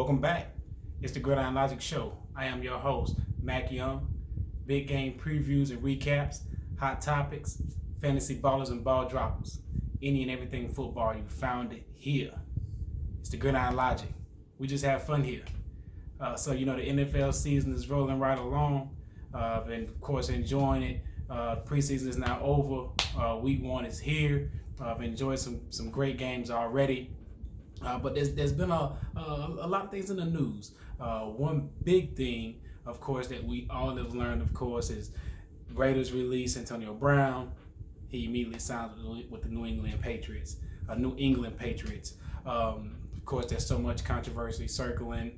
Welcome back. It's the Gridiron Logic Show. I am your host, Mac Young. Big game previews and recaps, hot topics, fantasy ballers and ball droppers. Any and everything football, you found it here. It's the Gridiron Logic. We just have fun here. So the NFL season is rolling right along. And of course, enjoying it. Preseason is now over. Week 1 is here. I've enjoyed some great games already. But there's been a lot of things in the news. One big thing, of course, that we all have learned, of course, is Raiders release Antonio Brown. He immediately signed with the New England Patriots. Of course, there's so much controversy circling,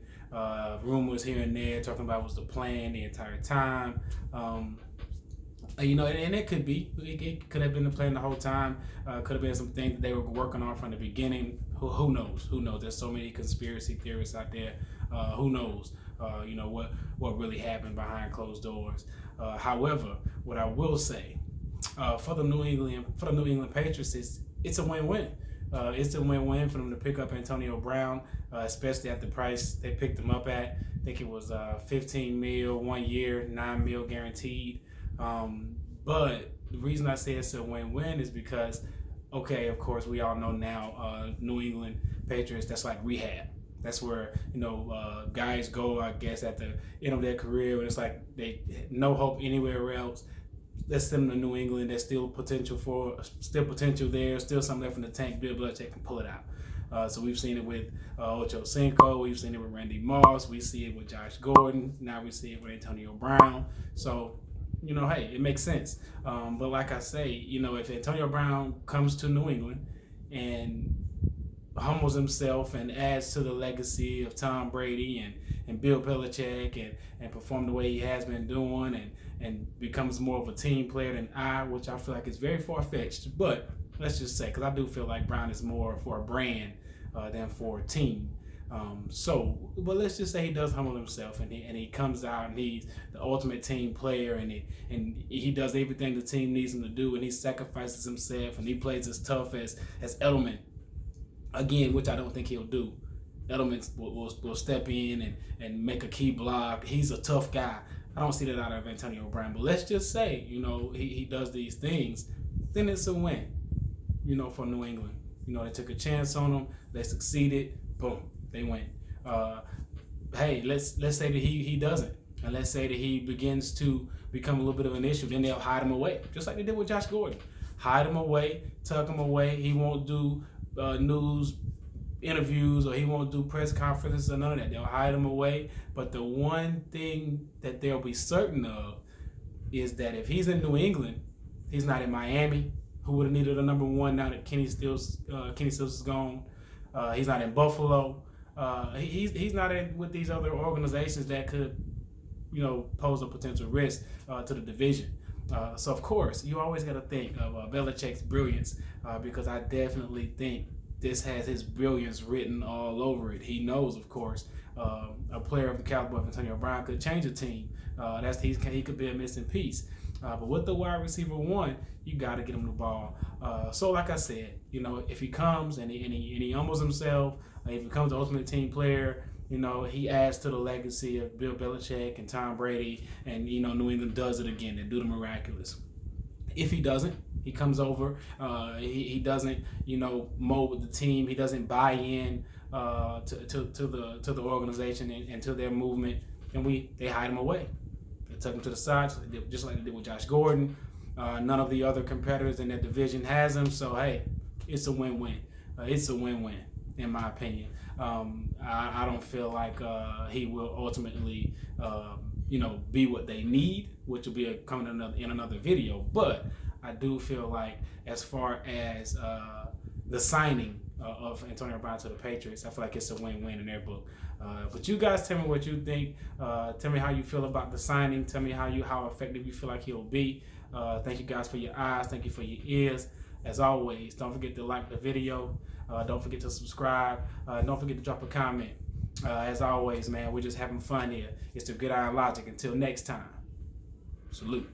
rumors here and there talking about was the plan the entire time. And it could be. It could have been the plan the whole time. Could have been some things that they were working on from the beginning. Who knows? Who knows? There's so many conspiracy theorists out there. Who knows? What really happened behind closed doors. However, what I will say for the New England Patriots it's a win-win. It's a win-win for them to pick up Antonio Brown, especially at the price they picked him up at. I think it was $15 million 1 year, $9 million guaranteed. But the reason I say it's a win-win is because, okay, of course, we all know now New England Patriots, that's like rehab. That's where, guys go, I guess, at the end of their career, and it's like they no hope anywhere else. Let's send them to New England. There's still potential there, still something left in the tank. Bill Belichick can pull it out. So we've seen it with Ocho Cinco. We've seen it with Randy Moss. We see it with Josh Gordon. Now we see it with Antonio Brown. So, hey, it makes sense. But like I say, if Antonio Brown comes to New England and humbles himself and adds to the legacy of Tom Brady and Bill Belichick and perform the way he has been doing and becomes more of a team player than which I feel like is very far-fetched. But let's just say, because I do feel like Brown is more for a brand than for a team. But let's just say he does humble himself and he comes out and he's the ultimate team player and he does everything the team needs him to do and he sacrifices himself and he plays as tough as Edelman, again, which I don't think he'll do. Edelman will step in and make a key block. He's a tough guy. I don't see that out of Antonio Brown. But let's just say, he does these things, then it's a win, for New England. They took a chance on him. They succeeded. Boom. They win. Hey, let's say that he doesn't, and let's say that he begins to become a little bit of an issue. Then they'll hide him away, just like they did with Josh Gordon. Hide him away, tuck him away. He won't do news interviews or he won't do press conferences or none of that. They'll hide him away. But the one thing that they'll be certain of is that if he's in New England, he's not in Miami, who would have needed a number one now that Kenny Stills is gone. He's not in Buffalo. He's not with these other organizations that could, pose a potential risk to the division. So of course, you always got to think of Belichick's brilliance because I definitely think this has his brilliance written all over it. He knows, of course, a player of the caliber of Antonio Brown could change a team. He could be a missing piece. But with the wide receiver one, you got to get him the ball. So like I said, if he comes and he humbles himself, if he becomes the ultimate team player, he adds to the legacy of Bill Belichick and Tom Brady, and New England does it again. They do the miraculous. If he doesn't, he comes over. He doesn't, mold with the team. He doesn't buy in to the organization and to their movement, and they hide him away. They took him to the side, just like they did with Josh Gordon. None of the other competitors in that division has him, so hey, it's a win-win. It's a win-win, in my opinion. I don't feel like he will ultimately, be what they need, which will be coming in another video. But I do feel like, as far as the signing of Antonio Brown to the Patriots, I feel like it's a win-win in their book. But you guys tell me what you think. Tell me how you feel about the signing. Tell me how effective you feel like he'll be. Thank you guys for your eyes. Thank you for your ears. As always, don't forget to like the video. Don't forget to subscribe. Don't forget to drop a comment. As always, man, we're just having fun here. It's the Gridiron Logic. Until next time, salute.